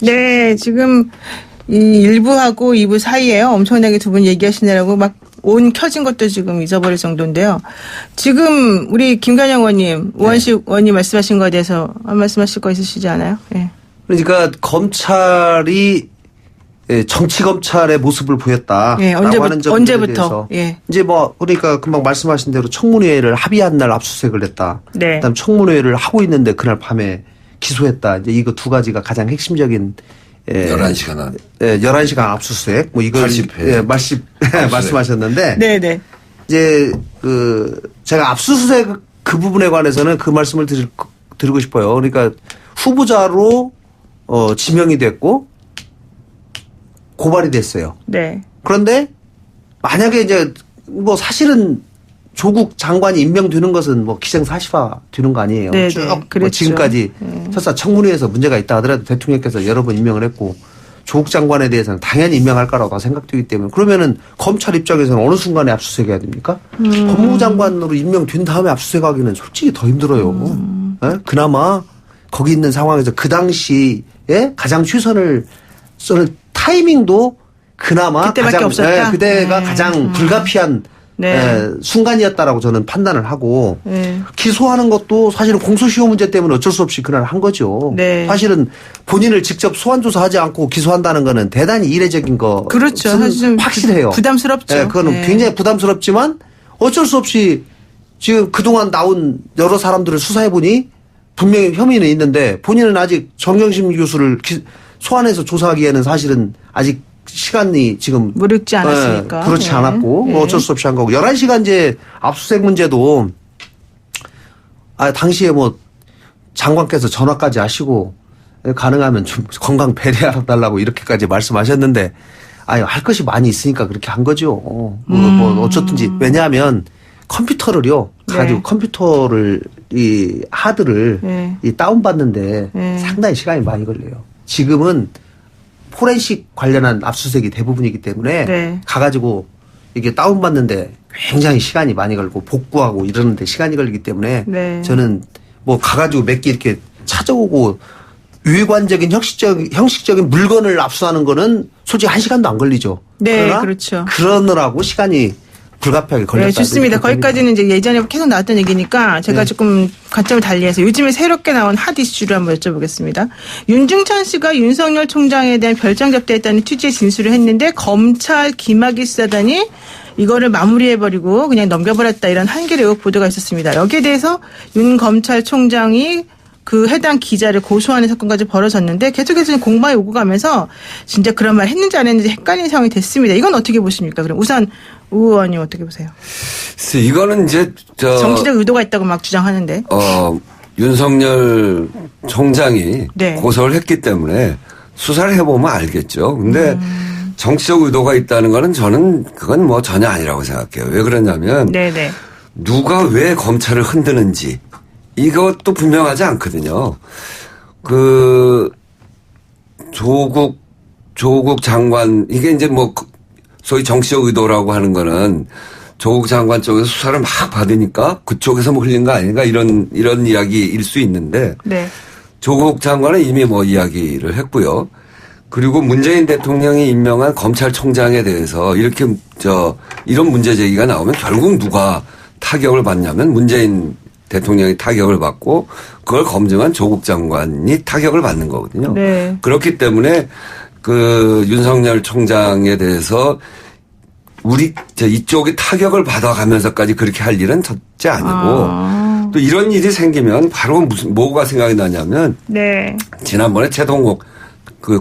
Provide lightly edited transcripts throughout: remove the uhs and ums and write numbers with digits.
네, 지금 이 1부하고 2부 사이에요. 엄청나게 두 분 얘기하시느라고 막 온 켜진 것도 지금 잊어버릴 정도인데요. 지금 우리 김관영 의원님, 우원식 의원님 말씀하신 거에 대해서 말씀하실 거 있으시지 않아요? 네. 그러니까 검찰이 정치 검찰의 모습을 보였다. 예, 언제부터? 예. 이제 뭐 그러니까 금방 말씀하신 대로 청문회를 합의한 날 압수수색을 했다. 네. 그다음 청문회를 하고 있는데 그날 밤에 기소했다. 이제 이거 두 가지가 가장 핵심적인 11시간 11시간 압수수색. 뭐 이걸 80회. 말씀하셨는데 네네. 이제 제가 압수수색 그 부분에 관해서는 그 말씀을 드리고 싶어요. 그러니까 후보자로 지명이 됐고 고발이 됐어요. 네. 그런데 만약에 이제 뭐 사실은 조국 장관이 임명되는 것은 뭐 기정사실화 되는 거 아니에요. 네, 쭉 그랬죠. 뭐 지금까지 설사 청문회에서 문제가 있다 하더라도 대통령께서 여러 번 임명을 했고 조국 장관에 대해서는 당연히 임명할 거라고 생각되기 때문에 그러면은 검찰 입장에서는 어느 순간에 압수수색해야 됩니까? 법무부 장관으로 임명된 다음에 압수수색하기는 솔직히 더 힘들어요. 네? 그나마 거기 있는 상황에서 그 당시에 가장 최선을 쓰는 타이밍도 그나마 그때밖에 없었다? 그때가 가장 불가피한 순간이었다라고 저는 판단을 하고 기소하는 것도 사실은 공소시효 문제 때문에 어쩔 수 없이 그날 한 거죠. 네. 사실은 본인을 직접 소환 조사하지 않고 기소한다는 거는 대단히 이례적인 거. 그렇죠. 사실 확실해요. 부담스럽죠. 그거는 굉장히 부담스럽지만 어쩔 수 없이 지금 그동안 나온 여러 사람들을 수사해 보니 분명히 혐의는 있는데 본인은 아직 정경심 교수를 소환해서 조사하기에는 사실은 아직 시간이 지금 무르지 않았으니까. 그렇지 않았고 어쩔 수 없이 한 거고 11시간제 압수수색 문제도 당시에 뭐 장관께서 전화까지 하시고 가능하면 좀 건강 배려해달라고 이렇게까지 말씀하셨는데 할 것이 많이 있으니까 그렇게 한 거죠. 뭐 어쨌든지 왜냐하면 컴퓨터를요 가지고 컴퓨터를 이 하드를 이 다운받는데 상당히 시간이 많이 걸려요. 지금은 포렌식 관련한 압수수색이 대부분이기 때문에 가가지고 이게 다운받는데 굉장히 시간이 많이 걸고 복구하고 이러는데 시간이 걸리기 때문에 저는 뭐 가가지고 몇 개 이렇게 찾아오고 유관적인 형식적인 물건을 압수하는 거는 솔직히 1시간도 안 걸리죠. 네, 그러나 그렇죠. 그러느라고 시간이 불가피하게 걸렸다. 네, 좋습니다. 거기까지는 이제 예전에 계속 나왔던 얘기니까 제가 조금 관점을 달리해서 요즘에 새롭게 나온 핫 이슈를 한번 여쭤보겠습니다. 윤중천 씨가 윤석열 총장에 대한 별장 접대했다는 취지의 진술을 했는데 검찰 김학의 수사단이 이거를 마무리해버리고 그냥 넘겨버렸다 이런 한겨레 의혹 보도가 있었습니다. 여기에 대해서 윤 검찰총장이 그 해당 기자를 고소하는 사건까지 벌어졌는데 계속해서 공방이 오고 가면서 진짜 그런 말 했는지 안 했는지 헷갈리는 상황이 됐습니다. 이건 어떻게 보십니까? 그럼 우선 우 의원님 어떻게 보세요? 이거는 이제 정치적 의도가 있다고 막 주장하는데. 윤석열 총장이 고소를 했기 때문에 수사를 해보면 알겠죠. 근데 정치적 의도가 있다는 거는 저는 그건 뭐 전혀 아니라고 생각해요. 왜 그러냐면 누가 왜 검찰을 흔드는지 이것도 분명하지 않거든요. 조국 장관 이게 이제 뭐 소위 정치적 의도라고 하는 거는 조국 장관 쪽에서 수사를 막 받으니까 그쪽에서 뭐 흘린 거 아닌가 이런 이야기일 수 있는데 조국 장관은 이미 뭐 이야기를 했고요. 그리고 문재인 대통령이 임명한 검찰총장에 대해서 이렇게 이런 문제 제기가 나오면 결국 누가 타격을 받냐면 문재인 대통령이 타격을 받고 그걸 검증한 조국 장관이 타격을 받는 거거든요. 그렇기 때문에 윤석열 총장에 대해서 이쪽이 타격을 받아가면서까지 그렇게 할 일은 첫째 아니고 또 이런 일이 생기면 바로 뭐가 생각이 나냐면 지난번에 최동욱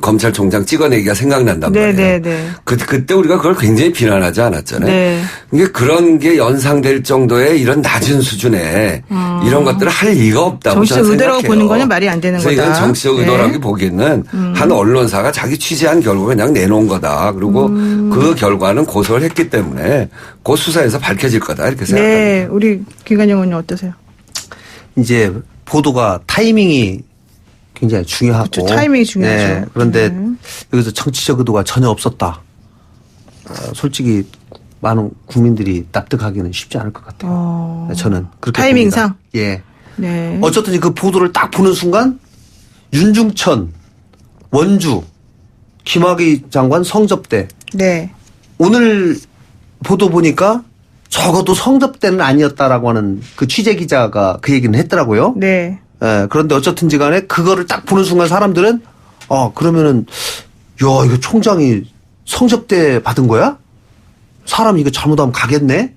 검찰총장 찍어내기가 생각난단 말이에요. 그때 우리가 그걸 굉장히 비난하지 않았잖아요. 그러니까 그런 게 연상될 정도의 이런 낮은 수준의 이런 것들을 할 리가 없다고 저는 생각해요. 정치적 의도라고 보는 거는 말이 안 되는 거다. 이건 정치적 의도라고 보기에는 한 언론사가 자기 취재한 결과 그냥 내놓은 거다. 그리고 그 결과는 고소를 했기 때문에 그 수사에서 밝혀질 거다 이렇게 생각합니다. 우리 김관영 의원님 어떠세요? 이제 보도가 타이밍이 굉장히 중요하고. 그렇죠. 타이밍이 중요하죠. 그런데 여기서 정치적 의도가 전혀 없었다. 솔직히 많은 국민들이 납득하기는 쉽지 않을 것 같아요. 저는 그렇게 타이밍상? 봅니다. 어쨌든 그 보도를 딱 보는 순간 윤중천 원주 김학의 장관 성접대. 네. 오늘 보도 보니까 적어도 성접대는 아니었다라고 하는 그 취재 기자가 그 얘기는 했더라고요. 네. 예, 그런데 어쨌든지 간에 그거를 딱 보는 순간 사람들은 그러면은 야, 이거 총장이 성접대 받은 거야? 사람 이거 잘못하면 가겠네?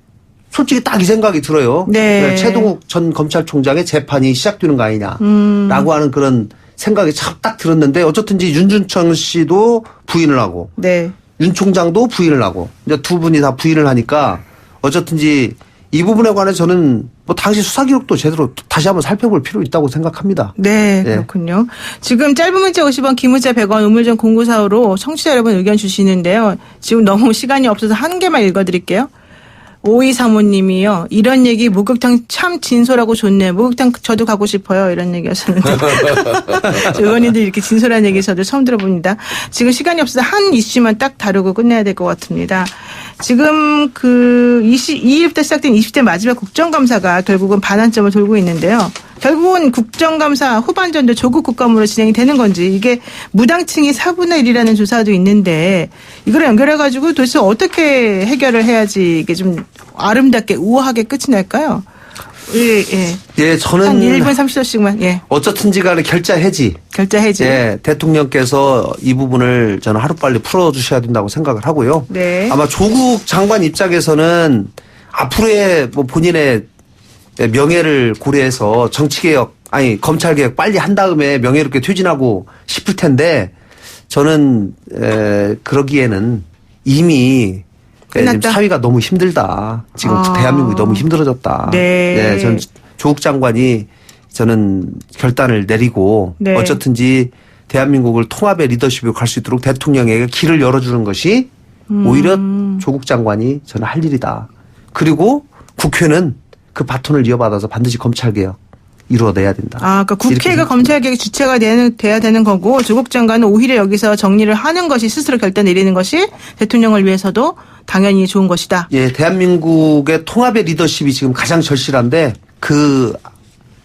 솔직히 딱 이 생각이 들어요. 네. 최동욱 전 검찰총장의 재판이 시작되는 거 아니냐라고 하는 그런 생각이 참 딱 들었는데 어쨌든지 윤준천 씨도 부인을 하고 네. 윤 총장도 부인을 하고 이제 두 분이 다 부인을 하니까 어쨌든지 이 부분에 관해서 저는 뭐 당시 수사 기록도 제대로 다시 한번 살펴볼 필요 있다고 생각합니다. 네, 그렇군요. 지금 짧은 문자 50원, 긴 문자 100원, 우물전 0945로 청취자 여러분 의견 주시는데요. 지금 너무 시간이 없어서 한 개만 읽어드릴게요. 5235님이요. 이런 얘기 목욕탕 참 진솔하고 좋네. 목욕탕 저도 가고 싶어요. 이런 얘기 하셨는데. 의원님들 이렇게 진솔한 얘기 저도 처음 들어봅니다. 지금 시간이 없어서 한 이슈만 딱 다루고 끝내야 될 것 같습니다. 지금 그 2일부터 시작된 20대 마지막 국정감사가 결국은 반환점을 돌고 있는데요. 결국은 국정감사 후반전도 조국 국감으로 진행이 되는 건지 이게 무당층이 4분의 1이라는 조사도 있는데 이걸 연결해가지고 도대체 어떻게 해결을 해야지 이게 좀 아름답게 우아하게 끝이 날까요? 예, 저는 한 1분 30초씩만. 예. 어쨌든지 간에 결자 해지. 예, 대통령께서 이 부분을 저는 하루빨리 풀어주셔야 된다고 생각을 하고요. 네. 아마 조국 장관 입장에서는 앞으로의 뭐 본인의 명예를 고려해서 검찰개혁 빨리 한 다음에 명예롭게 퇴진하고 싶을 텐데 저는 그러기에는 이미 지금 사위가 너무 힘들다. 지금 대한민국이 너무 힘들어졌다. 네. 저는 조국 장관이 저는 결단을 내리고 네. 어쨌든지 대한민국을 통합의 리더십으로 갈 수 있도록 대통령에게 길을 열어주는 것이 오히려 조국 장관이 저는 할 일이다. 그리고 국회는 그 바톤을 이어받아서 반드시 검찰개혁 이루어내야 된다. 그러니까 국회가 검찰개혁 주체가 돼야 되는 거고 조국 장관은 오히려 여기서 정리를 하는 것이 스스로 결단 내리는 것이 대통령을 위해서도 당연히 좋은 것이다. 예, 대한민국의 통합의 리더십이 지금 가장 절실한데 그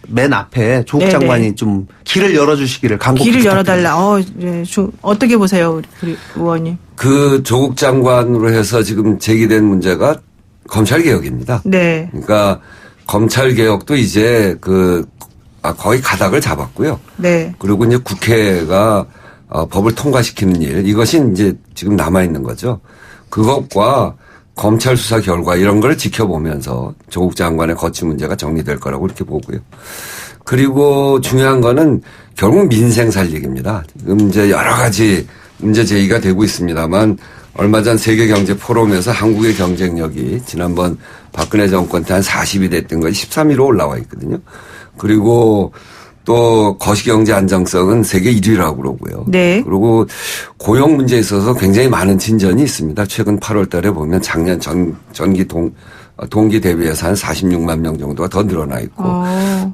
맨 앞에 조국 장관이 좀 길을 열어주시기를 간곡히 길을 부탁드립니다. 열어달라. 어떻게 보세요, 우리 의원님? 그 조국 장관으로 해서 지금 제기된 문제가 검찰개혁입니다. 네. 그러니까 검찰개혁도 이제 거의 가닥을 잡았고요. 네. 그리고 이제 국회가 법을 통과시키는 일, 이것이 이제 지금 남아있는 거죠. 그것과 검찰 수사 결과 이런 걸 지켜보면서 조국 장관의 거취 문제가 정리될 거라고 이렇게 보고요. 그리고 중요한 거는 결국 민생 살리기입니다. 지금 이제 여러 가지 문제 제기가 되고 있습니다만 얼마 전 세계경제 포럼에서 한국의 경쟁력이 지난번 박근혜 정권 때 한 40이 됐던 것이 13위로 올라와 있거든요. 그리고 또 거시경제 안정성은 세계 1위라고 그러고요. 네. 그리고 고용 문제에 있어서 굉장히 많은 진전이 있습니다. 최근 8월 달에 보면 작년 동기 대비해서 한 46만 명 정도가 더 늘어나 있고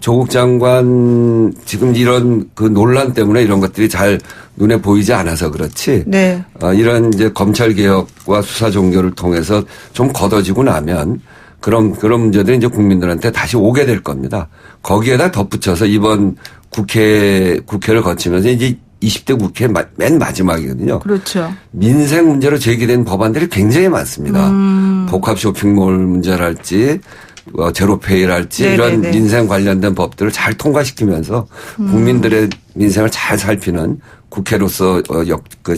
조국 장관 지금 이런 그 논란 때문에 이런 것들이 잘 눈에 보이지 않아서 그렇지. 네. 이런 이제 검찰 개혁과 수사 종결을 통해서 좀 걷어지고 나면 그런 문제들이 이제 국민들한테 다시 오게 될 겁니다. 거기에다 덧붙여서 이번 국회를 거치면서 이제 20대 국회 맨 마지막이거든요. 그렇죠. 민생 문제로 제기된 법안들이 굉장히 많습니다. 복합 쇼핑몰 문제랄지 제로페이랄지 이런 민생 관련된 법들을 잘 통과시키면서 국민들의 민생을 잘 살피는 국회로서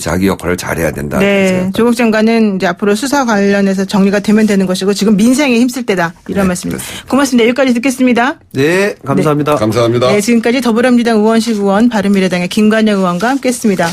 자기 역할을 잘해야 된다. 네, 조국 장관은 이제 앞으로 수사 관련해서 정리가 되면 되는 것이고 지금 민생에 힘쓸 때다 이런 말씀입니다. 고맙습니다. 여기까지 듣겠습니다. 네, 감사합니다. 감사합니다. 네, 지금까지 더불어민주당 우원식 의원, 바른미래당의 김관영 의원과 함께했습니다.